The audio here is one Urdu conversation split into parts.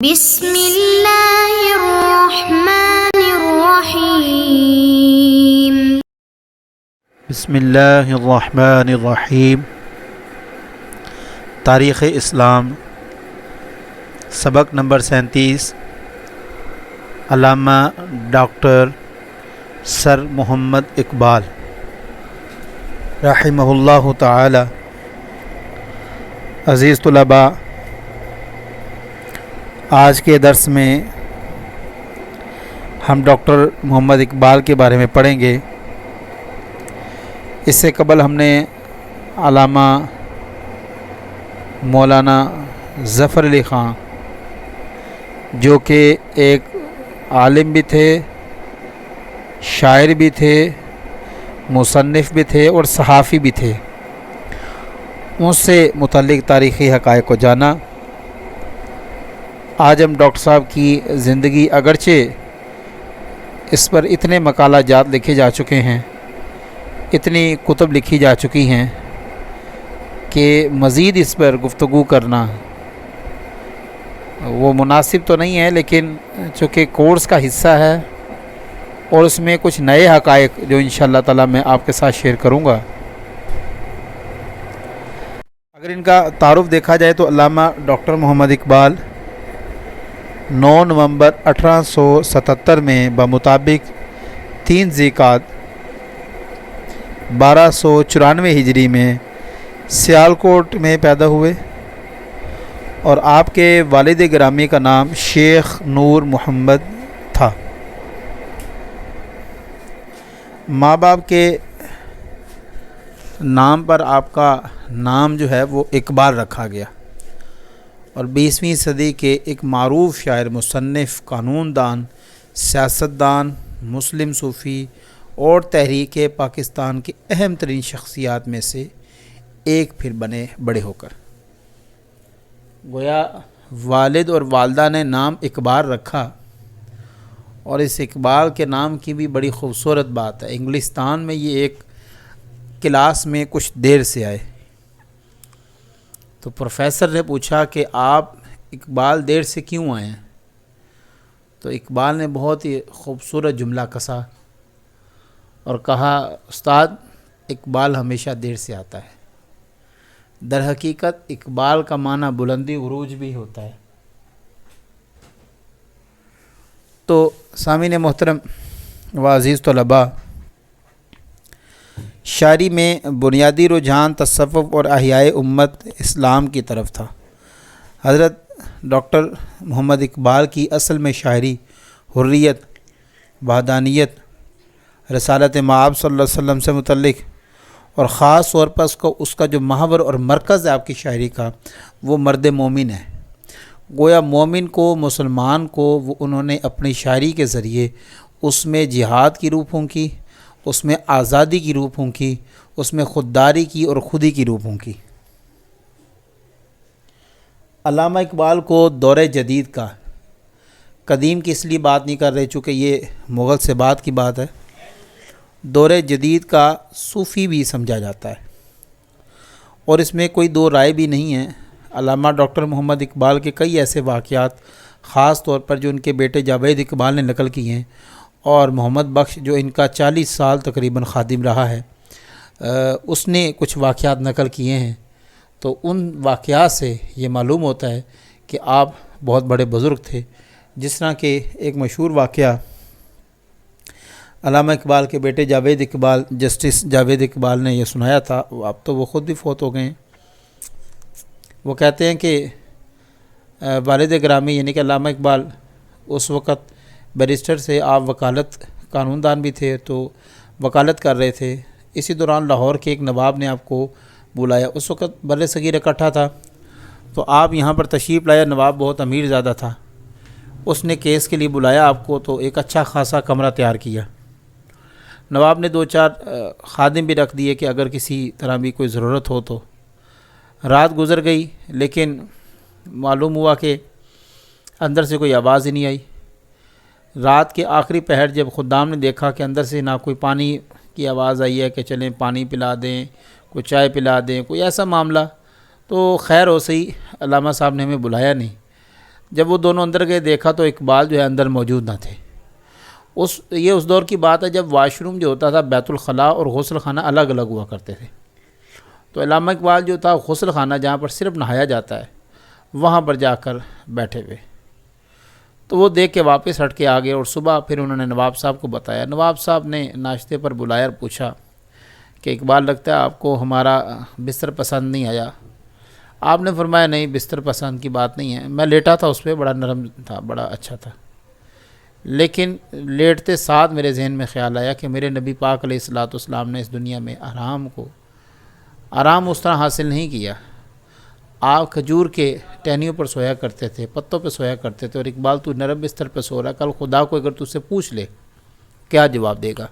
بسم اللہ الرحمن الرحیم۔ بسم اللہ الرحمن الرحیم۔ تاریخ اسلام سبق نمبر 37، علامہ ڈاکٹر سر محمد اقبال رحمہ اللہ تعالی۔ عزیز طلباء، آج کے درس میں ہم ڈاکٹر محمد اقبال کے بارے میں پڑھیں گے۔ اس سے قبل ہم نے علامہ مولانا ظفر علی خان، جو کہ ایک عالم بھی تھے، شاعر بھی تھے، مصنف بھی تھے اور صحافی بھی تھے، ان سے متعلق تاریخی حقائق کو جانا۔ آج ہم ڈاکٹر صاحب کی زندگی، اگرچہ اس پر اتنے مقالہ جات لکھے جا چکے ہیں، اتنی کتب لکھی جا چکی ہیں کہ مزید اس پر گفتگو کرنا وہ مناسب تو نہیں ہے، لیکن چونکہ کورس کا حصہ ہے اور اس میں کچھ نئے حقائق جو انشاءاللہ تعالی میں آپ کے ساتھ شیئر کروں گا۔ اگر ان کا تعارف دیکھا جائے تو علامہ ڈاکٹر محمد اقبال 9 نومبر 1877 میں بمطابق 3 ذی-القعدہ 1294 ہجری میں سیالکوٹ میں پیدا ہوئے، اور آپ کے والد گرامی کا نام شیخ نور محمد تھا۔ ماں باپ کے نام پر آپ کا نام جو ہے وہ اقبال رکھا گیا، اور 20ویں صدی کے ایک معروف شاعر، مصنف، قانون دان، سیاستدان، مسلم صوفی اور تحریک پاکستان کی اہم ترین شخصیات میں سے ایک پھر بنے بڑے ہو کر۔ گویا والد اور والدہ نے نام اقبال رکھا، اور اس اقبال کے نام کی بھی بڑی خوبصورت بات ہے۔ انگلستان میں یہ ایک کلاس میں کچھ دیر سے آئے تو پروفیسر نے پوچھا کہ آپ اقبال دیر سے کیوں آئے ہیں؟ تو اقبال نے بہت ہی خوبصورت جملہ کسا اور کہا، استاد، اقبال ہمیشہ دیر سے آتا ہے۔ در حقیقت اقبال کا معنی بلندی عروج بھی ہوتا ہے۔ تو سامعین محترم و عزیز طلباء، شاعری میں بنیادی رجحان تصوف اور احیاء امت اسلام کی طرف تھا۔ حضرت ڈاکٹر محمد اقبال کی اصل میں شاعری حریت، وحدانیت، رسالت مآب صلی اللہ علیہ وسلم سے متعلق، اور خاص طور پر اس کا جو محور اور مرکز ہے آپ کی شاعری کا، وہ مرد مومن ہے۔ گویا مومن کو، مسلمان کو، وہ انہوں نے اپنی شاعری کے ذریعے اس میں جہاد کی روح پھونکی، اس میں آزادی کی روح پھونکی، اس میں خودداری کی اور خودی کی روح پھونکی۔ علامہ اقبال کو دور جدید کا، قدیم کی اس لیے بات نہیں کر رہے چونکہ یہ مغل سے بعد کی بات ہے، دور جدید کا صوفی بھی سمجھا جاتا ہے، اور اس میں کوئی دو رائے بھی نہیں ہے۔ علامہ ڈاکٹر محمد اقبال کے کئی ایسے واقعات، خاص طور پر جو ان کے بیٹے جاوید اقبال نے نقل کیے ہیں، اور محمد بخش جو ان کا 40 سال تقریباً خادم رہا ہے، اس نے کچھ واقعات نقل کیے ہیں۔ تو ان واقعات سے یہ معلوم ہوتا ہے کہ آپ بہت بڑے بزرگ تھے۔ جس طرح کہ ایک مشہور واقعہ علامہ اقبال کے بیٹے جاوید اقبال، جسٹس جاوید اقبال نے یہ سنایا تھا، اب تو وہ خود بھی فوت ہو گئے ہیں۔ وہ کہتے ہیں کہ والد گرامی یعنی کہ علامہ اقبال اس وقت بیرسٹر سے، آپ وکالت قانون دان بھی تھے، تو وکالت کر رہے تھے۔ اسی دوران لاہور کے ایک نواب نے آپ کو بلایا۔ اس وقت بر صغیر اکٹھا تھا، تو آپ یہاں پر تشریف لایا۔ نواب بہت امیر زیادہ تھا، اس نے کیس کے لیے بلایا آپ کو، تو ایک اچھا خاصا کمرہ تیار کیا۔ نواب نے 2-4 خادم بھی رکھ دیے کہ اگر کسی طرح بھی کوئی ضرورت ہو تو۔ رات گزر گئی، لیکن معلوم ہوا کہ اندر سے کوئی آواز ہی نہیں آئی۔ رات کے آخری پہر جب خدام نے دیکھا کہ اندر سے نہ کوئی پانی کی آواز آئی ہے کہ چلیں پانی پلا دیں، کوئی چائے پلا دیں، کوئی ایسا معاملہ، تو خیر ہو صحیح، علامہ صاحب نے ہمیں بلایا نہیں۔ جب وہ دونوں اندر گئے دیکھا تو اقبال جو ہے اندر موجود نہ تھے۔ یہ اس دور کی بات ہے جب واش روم جو ہوتا تھا بیت الخلاء اور غسل خانہ الگ الگ ہوا کرتے تھے۔ تو علامہ اقبال جو تھا غسل خانہ جہاں پر صرف نہایا جاتا ہے وہاں پر جا کر بیٹھے ہوئے، تو وہ دیکھ کے واپس ہٹ کے آ گئے، اور صبح پھر انہوں نے نواب صاحب کو بتایا۔ نواب صاحب نے ناشتے پر بلایا اور پوچھا کہ اقبال لگتا ہے آپ کو ہمارا بستر پسند نہیں آیا؟ آپ نے فرمایا نہیں، بستر پسند کی بات نہیں ہے، میں لیٹا تھا اس پہ، بڑا نرم تھا، بڑا اچھا تھا، لیکن لیٹتے ساتھ میرے ذہن میں خیال آیا کہ میرے نبی پاک علیہ الصلوۃ والسلام نے اس دنیا میں آرام اس طرح حاصل نہیں کیا۔ آپ کھجور کے ٹہنیوں پر سویا کرتے تھے، پتوں پہ سویا کرتے تھے، اور اقبال تو نرم بستر پہ سو رہا، کل خدا کو اگر تجھ سے پوچھ لے کیا جواب دے گا؟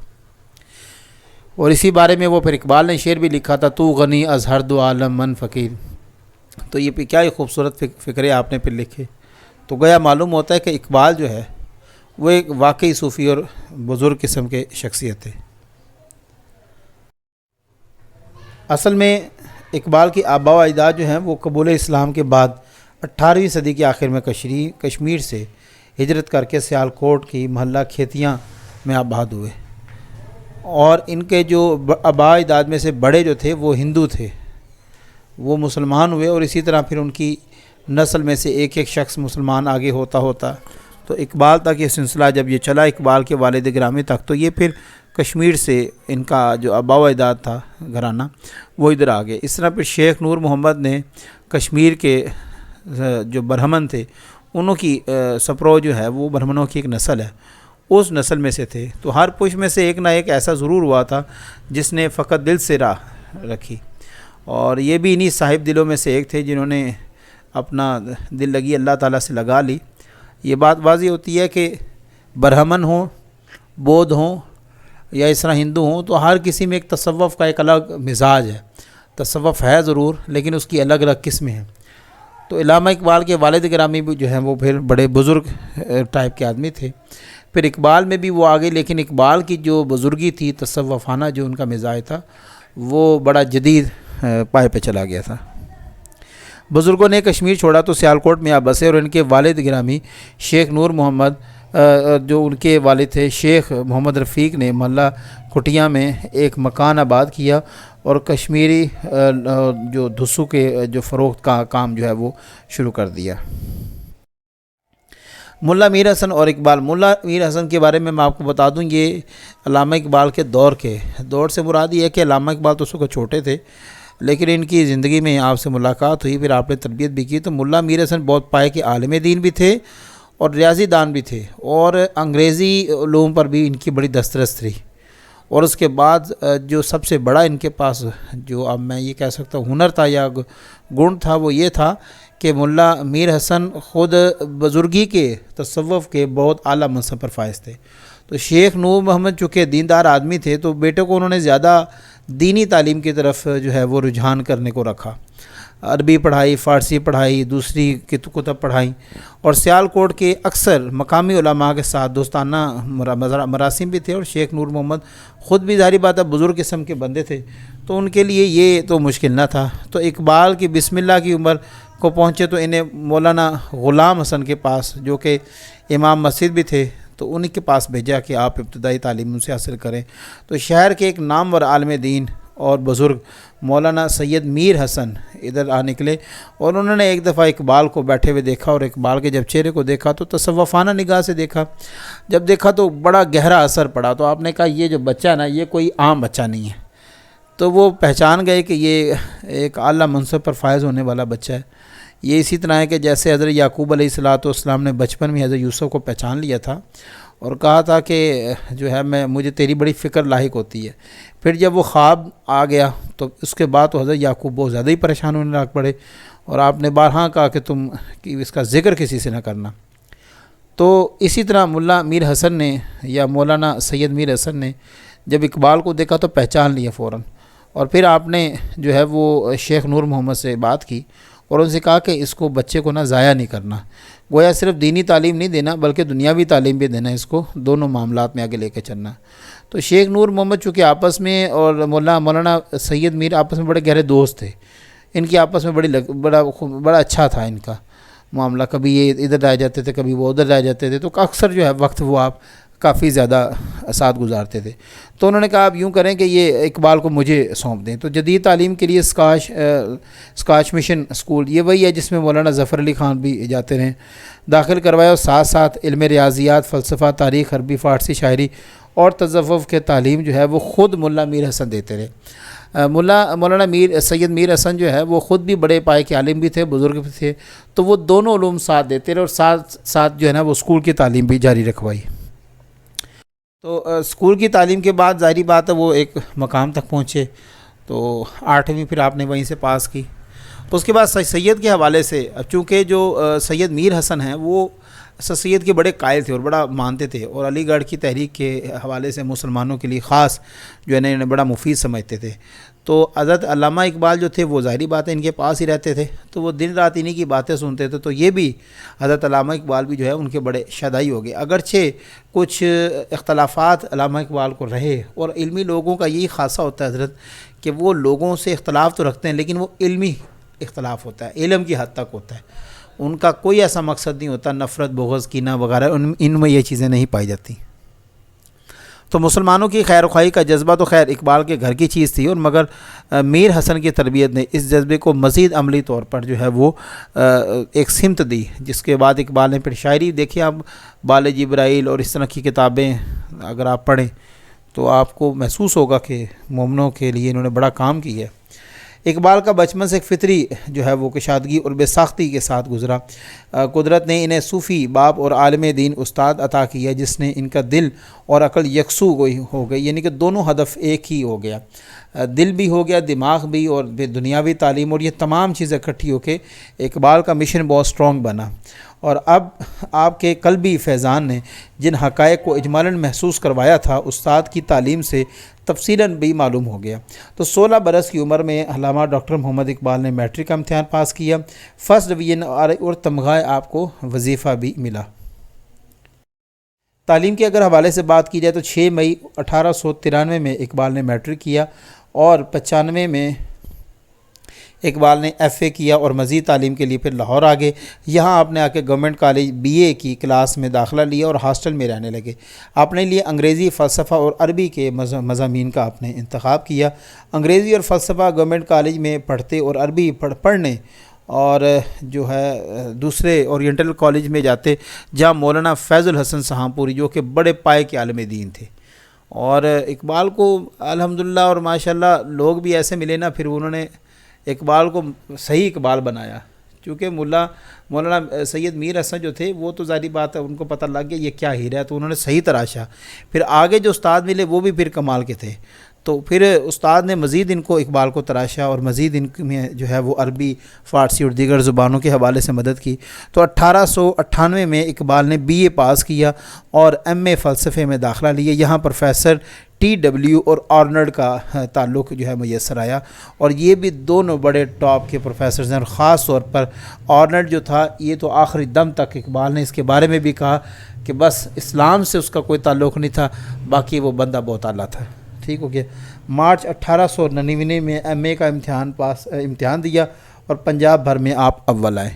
اور اسی بارے میں وہ پھر اقبال نے شعر بھی لکھا تھا، تو غنی از ہر دو عالم من فقیر۔ تو یہ کیا ہی خوبصورت فکرے آپ نے پھر لکھے۔ تو گویا معلوم ہوتا ہے کہ اقبال جو ہے وہ ایک واقعی صوفی اور بزرگ قسم کے شخصیت ہے۔ اصل میں اقبال کی آباء و اجداد جو ہیں وہ قبول اسلام کے بعد 18ویں صدی کے آخر میں کشمیر سے ہجرت کر کے سیالکوٹ کی محلہ کھیتیاں میں آباد ہوئے، اور ان کے جو آباء و اجداد میں سے بڑے جو تھے وہ ہندو تھے، وہ مسلمان ہوئے، اور اسی طرح پھر ان کی نسل میں سے ایک ایک شخص مسلمان آگے ہوتا تو اقبال تک یہ سلسلہ جب یہ چلا اقبال کے والد گرامی تک، تو یہ پھر کشمیر سے ان کا جو آباء و اجداد تھا گھرانہ وہ ادھر آ گئے۔ اس طرح پھر شیخ نور محمد نے کشمیر کے جو برہمن تھے انہوں کی سپرو جو ہے وہ برہمنوں کی ایک نسل ہے، اس نسل میں سے تھے، تو ہر پش میں سے ایک نہ ایک ایسا ضرور ہوا تھا جس نے فقط دل سے راہ رکھی، اور یہ بھی انہی صاحب دلوں میں سے ایک تھے جنہوں نے اپنا دل لگی اللہ تعالیٰ سے لگا لی۔ یہ بات واضح ہوتی ہے کہ برہمن ہوں، بودھ ہوں یا اس طرح ہندو ہوں، تو ہر کسی میں ایک تصوف کا ایک الگ مزاج ہے، تصوف ہے ضرور لیکن اس کی الگ الگ قسمیں ہیں۔ تو علامہ اقبال کے والد گرامی بھی جو ہیں وہ پھر بڑے بزرگ ٹائپ کے آدمی تھے، پھر اقبال میں بھی وہ آگے، لیکن اقبال کی جو بزرگی تھی، تصوفانہ جو ان کا مزاج تھا، وہ بڑا جدید پائے پہ چلا گیا تھا۔ بزرگوں نے کشمیر چھوڑا تو سیالکوٹ میں آ بسے، اور ان کے والد گرامی شیخ نور محمد جو ان کے والد تھے شیخ محمد رفیق نے محلہ کھٹیاں میں ایک مکان آباد کیا، اور کشمیری جو دھسو کے جو فروخت کا کام جو ہے وہ شروع کر دیا۔ ملا میر حسن اور اقبال۔ ملا میر حسن کے بارے میں آپ کو بتا دوں، یہ علامہ اقبال کے دور سے مراد یہ ہے کہ علامہ اقبال تو اس وقت چھوٹے تھے، لیکن ان کی زندگی میں آپ سے ملاقات ہوئی، پھر آپ نے تربیت بھی کی۔ تو ملا میر حسن بہت پائے کے عالم دین بھی تھے اور ریاضی دان بھی تھے، اور انگریزی علوم پر بھی ان کی بڑی دسترس تھی، اور اس کے بعد جو سب سے بڑا ان کے پاس جو اب میں یہ کہہ سکتا ہوں ہنر تھا یا گن تھا، وہ یہ تھا کہ ملا میر حسن خود بزرگی کے تصوف کے بہت اعلیٰ منصب پر فائز تھے۔ تو شیخ نور محمد چونکہ دیندار آدمی تھے تو بیٹے کو انہوں نے زیادہ دینی تعلیم کی طرف جو ہے وہ رجحان کرنے کو رکھا، عربی پڑھائی، فارسی پڑھائی، دوسری کتب پڑھائی، اور سیالکوٹ کے اکثر مقامی علماء کے ساتھ دوستانہ مراسم بھی تھے، اور شیخ نور محمد خود بھی ظاہری بات ہے بزرگ قسم کے بندے تھے، تو ان کے لیے یہ تو مشکل نہ تھا۔ تو اقبال کی بسم اللہ کی عمر کو پہنچے تو انہیں مولانا غلام حسن کے پاس، جو کہ امام مسجد بھی تھے، تو انہی کے پاس بھیجا کہ آپ ابتدائی تعلیم ان سے حاصل کریں۔ تو شہر کے ایک نامور عالم دین اور بزرگ مولانا سید میر حسن ادھر آ نکلے، اور انہوں نے ایک دفعہ اقبال کو بیٹھے ہوئے دیکھا، اور اقبال کے جب چہرے کو دیکھا تو تصوفانہ نگاہ سے دیکھا، جب دیکھا تو بڑا گہرا اثر پڑا۔ تو آپ نے کہا یہ جو بچہ ہے نا یہ کوئی عام بچہ نہیں ہے، تو وہ پہچان گئے کہ یہ ایک اعلیٰ منصب پر فائز ہونے والا بچہ ہے۔ یہ اسی طرح ہے کہ جیسے حضرت یعقوب علیہ الصلوۃ والسلام نے بچپن میں حضرت یوسف کو پہچان لیا تھا اور کہا تھا کہ جو ہے مجھے تیری بڑی فکر لاحق ہوتی ہے، پھر جب وہ خواب آ گیا تو اس کے بعد تو حضرت یعقوب بہت زیادہ ہی پریشان ہونے لگ پڑے، اور آپ نے بارہا کہا کہ تم اس کا ذکر کسی سے نہ کرنا۔ تو اسی طرح ملا میر حسن نے یا مولانا سید میر حسن نے جب اقبال کو دیکھا تو پہچان لیا فوراً، اور پھر آپ نے جو ہے وہ شیخ نور محمد سے بات کی اور ان سے کہا کہ اس کو بچے کو نہ ضائع نہیں کرنا، گویا صرف دینی تعلیم نہیں دینا بلکہ دنیاوی تعلیم بھی دینا، اس کو دونوں معاملات میں آگے لے کے چلنا۔ تو شیخ نور محمد چونکہ آپس میں اور مولانا سید میر آپس میں بڑے گہرے دوست تھے، ان کی آپس میں بڑا اچھا تھا ان کا، معاملہ، کبھی یہ ادھر رہ جاتے تھے کبھی وہ ادھر رہ جاتے تھے، تو اکثر جو ہے وقت وہ آپ کافی زیادہ ساتھ گزارتے تھے۔ تو انہوں نے کہا آپ یوں کریں کہ یہ اقبال کو مجھے سونپ دیں۔ تو جدید تعلیم کے لیے اسکاش مشن اسکول یہ وہی ہے جس میں مولانا ظفر علی خان بھی جاتے رہے، داخل کروایا، اور ساتھ ساتھ علم ریاضیات، فلسفہ، تاریخ، عربی، فارسی، شاعری اور تصوف کے تعلیم جو ہے وہ خود ملا میر حسن دیتے رہے۔ مولانا سید میر حسن جو ہے وہ خود بھی بڑے پائے کے عالم بھی تھے، بزرگ بھی تھے، تو وہ دونوں علوم ساتھ دیتے رہے، اور ساتھ ساتھ جو ہے نا وہ اسکول کی تعلیم بھی جاری رکھوائی۔ تو اسکول کی تعلیم کے بعد ظاہری بات ہے وہ ایک مقام تک پہنچے، تو 8ویں پھر آپ نے وہیں سے پاس کی۔ اس کے بعد سید کے حوالے سے، چونکہ جو سید میر حسن ہیں وہ سید کے بڑے قائل تھے اور بڑا مانتے تھے، اور علی گڑھ کی تحریک کے حوالے سے مسلمانوں کے لیے خاص جو ہے نا انہیں بڑا مفید سمجھتے تھے۔ تو حضرت علامہ اقبال جو تھے وہ ظاہری بات ہے ان کے پاس ہی رہتے تھے، تو وہ دن رات انہی کی باتیں سنتے تھے، تو یہ بھی حضرت علامہ اقبال بھی جو ہے ان کے بڑے شیدائی ہو گئے۔ اگرچہ کچھ اختلافات علامہ اقبال کو رہے، اور علمی لوگوں کا یہی خاصہ ہوتا ہے حضرت کہ وہ لوگوں سے اختلاف تو رکھتے ہیں لیکن وہ علمی اختلاف ہوتا ہے، علم کی حد تک ہوتا ہے، ان کا کوئی ایسا مقصد نہیں ہوتا نفرت، بغض، کینہ وغیرہ، ان میں یہ چیزیں نہیں پائی جاتی۔ تو مسلمانوں کی خیر خواہی کا جذبہ تو خیر اقبال کے گھر کی چیز تھی، اور مگر میر حسن کی تربیت نے اس جذبے کو مزید عملی طور پر جو ہے وہ ایک سمت دی، جس کے بعد اقبال نے پھر شاعری دیکھیں آپ، بال جبرائیل اور اس طرح کی کتابیں اگر آپ پڑھیں تو آپ کو محسوس ہوگا کہ مومنوں کے لیے انہوں نے بڑا کام کیا ہے۔ اقبال کا بچپن سے ایک فطری جو ہے وہ کشادگی اور بے ساختی کے ساتھ گزرا۔ قدرت نے انہیں صوفی باب اور عالم دین استاد عطا کیا، جس نے ان کا دل اور عقل یکسو ہو گئی، یعنی کہ دونوں ہدف ایک ہی ہو گیا، دل بھی ہو گیا، دماغ بھی، اور دنیاوی تعلیم، اور یہ تمام چیزیں اکٹھی ہو کے اقبال کا مشن بہت سٹرونگ بنا۔ اور اب آپ کے قلبی فیضان نے جن حقائق کو اجمالاً محسوس کروایا تھا، استاد کی تعلیم سے تفصیلاً بھی معلوم ہو گیا۔ تو 16 برس کی عمر میں علامہ ڈاکٹر محمد اقبال نے میٹرک کا امتحان پاس کیا، فرسٹ ڈویژن اور تمغہ آپ کو وظیفہ بھی ملا۔ تعلیم کے اگر حوالے سے بات کی جائے تو 6 مئی 1893 میں اقبال نے میٹرک کیا، اور 95 میں اقبال نے ایف اے کیا، اور مزید تعلیم کے لیے پھر لاہور آ گئے۔ یہاں آپ نے آ کے گورنمنٹ کالج بی اے کی کلاس میں داخلہ لیا اور ہاسٹل میں رہنے لگے۔ آپ نے لیے انگریزی، فلسفہ اور عربی کے مضامین کا آپ نے انتخاب کیا۔ انگریزی اور فلسفہ گورنمنٹ کالج میں پڑھتے اور عربی پڑھنے اور جو ہے دوسرے اورینٹل کالج میں جاتے، جہاں مولانا فیض الحسن سہانپوری جو کہ بڑے پائے کے عالم دین تھے، اور اقبال کو الحمدللہ اور ماشاءاللہ لوگ بھی ایسے ملے نا، پھر انہوں نے اقبال کو صحیح اقبال بنایا، کیونکہ مولانا سید میر حسن جو تھے وہ تو ظاہری بات ہے ان کو پتہ لگ گیا یہ کیا ہیرا ہے، تو انہوں نے صحیح تراشا۔ پھر آگے جو استاد ملے وہ بھی پھر کمال کے تھے، تو پھر استاد نے مزید ان کو اقبال کو تراشا، اور مزید ان میں جو ہے وہ عربی، فارسی اور دیگر زبانوں کے حوالے سے مدد کی۔ تو 1898 میں اقبال نے بی اے پاس کیا اور ایم اے فلسفے میں داخلہ لیا۔ یہاں پروفیسر ٹی ڈبلیو اور آرنلڈ کا تعلق جو ہے میسر آیا، اور یہ بھی دونوں بڑے ٹاپ کے پروفیسرز ہیں، اور خاص طور پر آرنلڈ جو تھا یہ تو آخری دم تک اقبال نے اس کے بارے میں بھی کہا کہ بس اسلام سے اس کا کوئی تعلق نہیں تھا، باقی وہ بندہ بہت اعلیٰ تھا۔ ٹھیک ہو گیا۔ مارچ 1899 میں ایم اے کا امتحان دیا، اور پنجاب بھر میں آپ اول آئے۔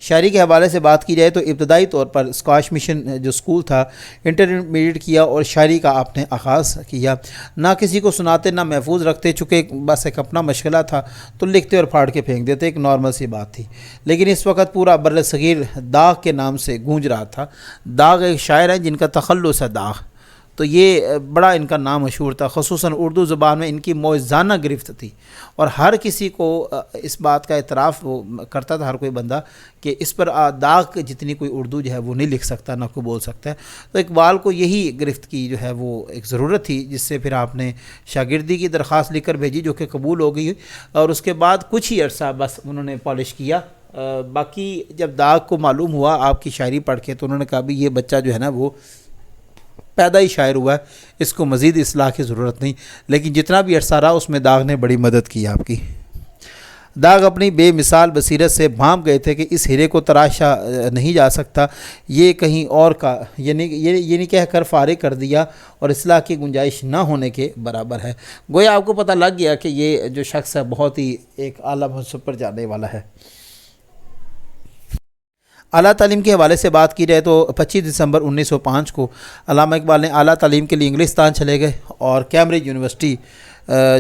شاعری کے حوالے سے بات کی جائے تو ابتدائی طور پر اسکاش مشن جو اسکول تھا انٹرمیڈیٹ کیا، اور شاعری کا آپ نے آغاز کیا۔ نہ کسی کو سناتے نہ محفوظ رکھتے، چونکہ بس ایک اپنا مشغلہ تھا تو لکھتے اور پھاڑ کے پھینک دیتے، ایک نارمل سی بات تھی۔ لیکن اس وقت پورا بر صغیر داغ کے نام سے گونج رہا تھا۔ داغ ایک شاعر ہیں جن کا تخلص ہے داغ، تو یہ بڑا ان کا نام مشہور تھا، خصوصاً اردو زبان میں ان کی موزانہ گرفت تھی، اور ہر کسی کو اس بات کا اعتراف وہ کرتا تھا، ہر کوئی بندہ، کہ اس پر داغ جتنی کوئی اردو جو ہے وہ نہیں لکھ سکتا، نہ کوئی بول سکتا ہے۔ تو اقبال کو یہی گرفت کی جو ہے وہ ایک ضرورت تھی، جس سے پھر آپ نے شاگردی کی درخواست لکھ کر بھیجی، جو کہ قبول ہو گئی، اور اس کے بعد کچھ ہی عرصہ بس انہوں نے پالش کیا۔ باقی جب داغ کو معلوم ہوا آپ کی شاعری پڑھ کے، تو انہوں نے کہا بھی یہ بچہ جو ہے نا وہ پیدا ہی شاعر ہوا ہے، اس کو مزید اصلاح کی ضرورت نہیں۔ لیکن جتنا بھی عرصہ رہا اس میں داغ نے بڑی مدد کی آپ کی۔ داغ اپنی بے مثال بصیرت سے بھانپ گئے تھے کہ اس ہیرے کو تراشا نہیں جا سکتا، یہ کہیں اور کا یہ نہیں کہہ کر فارغ کر دیا، اور اصلاح کی گنجائش نہ ہونے کے برابر ہے۔ گویا آپ کو پتہ لگ گیا کہ یہ جو شخص ہے بہت ہی ایک اعلیٰ منصب پر جانے والا ہے۔ اعلیٰ تعلیم کے حوالے سے بات کی جائے تو 25 دسمبر 1905 کو علامہ اقبال نے اعلیٰ تعلیم کے لیے انگلستان چلے گئے اور کیمبرج یونیورسٹی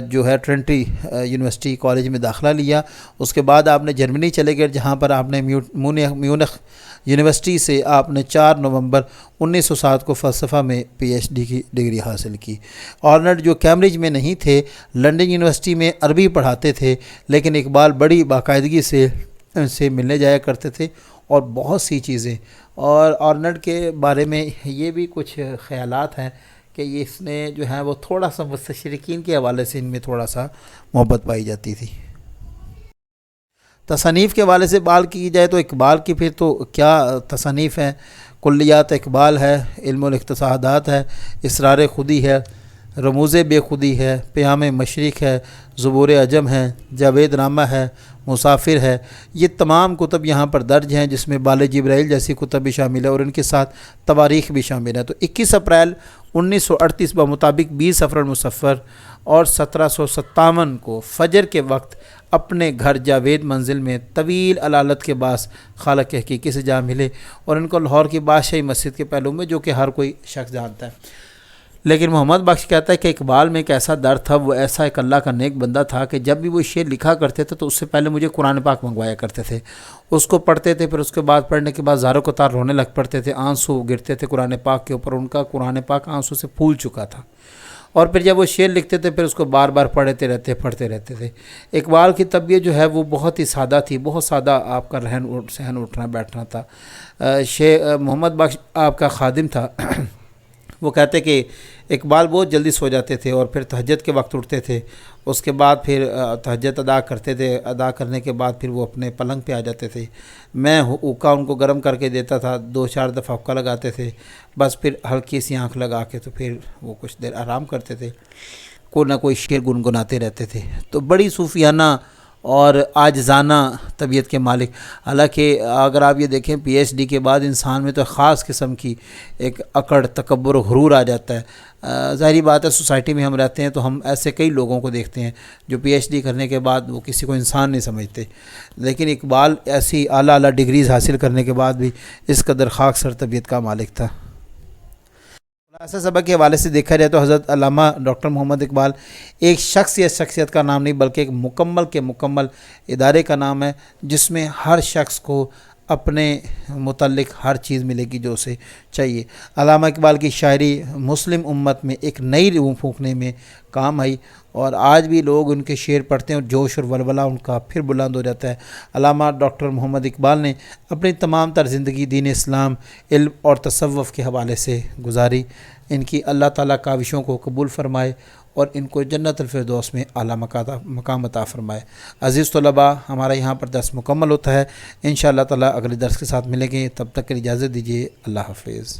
جو ہے ٹرنٹی یونیورسٹی کالج میں داخلہ لیا۔ اس کے بعد آپ نے جرمنی چلے گئے جہاں پر آپ نے میونخ یونیورسٹی سے آپ نے 4 نومبر 1907 کو فلسفہ میں پی ایچ ڈی کی ڈگری حاصل کی۔ آرنلڈ جو کیمبرج میں نہیں تھے، لنڈن یونیورسٹی میں عربی پڑھاتے تھے، لیکن اقبال بڑی باقاعدگی سے ان سے ملنے جایا کرتے تھے اور بہت سی چیزیں، اور آرنلڈ کے بارے میں یہ بھی کچھ خیالات ہیں کہ یہ اس نے جو ہے وہ تھوڑا سا مستشرقین کے حوالے سے ان میں تھوڑا سا محبت پائی جاتی تھی۔ تصانیف کے حوالے سے بات کی جائے تو اقبال کی پھر تو کیا تصانیف ہیں، کلیات اقبال ہے، علم الاقتصادات ہے، اسرار خودی ہے، رموز بے خودی ہے، پیام مشرق ہے، زبور عجم ہے، جاوید نامہ ہے، مسافر ہے۔ یہ تمام کتب یہاں پر درج ہیں، جس میں بال جبرائیل جیسی کتب بھی شامل ہے اور ان کے ساتھ تواریخ بھی شامل ہے۔ تو 21 اپریل 1938 بمطابق 20 صفر المصفر اور 1757 کو فجر کے وقت اپنے گھر جاوید منزل میں طویل علالت کے باعث خالق حقیقی سے جا ملے اور ان کو لاہور کی بادشاہی مسجد کے پہلو میں، جو کہ ہر کوئی شخص جانتا ہے۔ لیکن محمد بخش کہتا ہے کہ اقبال میں ایک ایسا در تھا، وہ ایسا ایک اللہ کا نیک بندہ تھا کہ جب بھی وہ شعر لکھا کرتے تھے تو اس سے پہلے مجھے قرآن پاک منگوایا کرتے تھے، اس کو پڑھتے تھے، پھر اس کے بعد پڑھنے کے بعد زاروں قطار رونے لگ پڑتے تھے، آنسو گرتے تھے قرآن پاک کے اوپر، ان کا قرآن پاک آنسو سے پھول چکا تھا، اور پھر جب وہ شعر لکھتے تھے پھر اس کو بار بار پڑھتے رہتے تھے۔ اقبال کی طبیعت جو ہے وہ بہت ہی سادہ تھی، بہت سادہ آپ کا رہن سہن اٹھنا بیٹھنا تھا۔ محمد بخش آپ کا خادم تھا، وہ کہتے کہ اقبال بہت جلدی سو جاتے تھے اور پھر تہجد کے وقت اٹھتے تھے، اس کے بعد پھر تہجد ادا کرتے تھے، ادا کرنے کے بعد پھر وہ اپنے پلنگ پہ آ جاتے تھے، میں اوکا ان کو گرم کر کے دیتا تھا، 2-4 دفعہ اوکا لگاتے تھے، بس پھر ہلکی سی آنکھ لگا کے تو پھر وہ کچھ دیر آرام کرتے تھے، کوئی نہ کوئی شعر گنگناتے رہتے تھے۔ تو بڑی صوفیانہ اور عاجزانہ طبیعت کے مالک، حالانکہ اگر آپ یہ دیکھیں پی ایچ ڈی کے بعد انسان میں تو خاص قسم کی ایک اکڑ، تکبر و غرور آ جاتا ہے۔ ظاہری بات ہے، سوسائٹی میں ہم رہتے ہیں تو ہم ایسے کئی لوگوں کو دیکھتے ہیں جو پی ایچ ڈی کرنے کے بعد وہ کسی کو انسان نہیں سمجھتے، لیکن اقبال ایسی اعلیٰ ڈگریز حاصل کرنے کے بعد بھی اس قدر خاک سر طبیعت کا مالک تھا۔ خلاصہ سبق کے حوالے سے دیکھا جائے تو حضرت علامہ ڈاکٹر محمد اقبال ایک شخص یا شخصیت کا نام نہیں بلکہ ایک مکمل ادارے کا نام ہے، جس میں ہر شخص کو اپنے متعلق ہر چیز ملے گی جو اسے چاہیے۔ علامہ اقبال کی شاعری مسلم امت میں ایک نئی روح پھونکنے میں کام آئی، اور آج بھی لوگ ان کے شعر پڑھتے ہیں اور جوش اور ولولہ ان کا پھر بلند ہو جاتا ہے۔ علامہ ڈاکٹر محمد اقبال نے اپنی تمام تر زندگی دین اسلام، علم اور تصوف کے حوالے سے گزاری۔ ان کی اللہ تعالیٰ کاوشوں کو قبول فرمائے اور ان کو جنت الفردوس میں اعلیٰ مقام عطا فرمائے۔ عزیز طلباء، ہمارا یہاں پر درس مکمل ہوتا ہے، انشاءاللہ تعالیٰ اگلے درس کے ساتھ ملیں گے، تب تک کے اجازت دیجیے، اللہ حافظ۔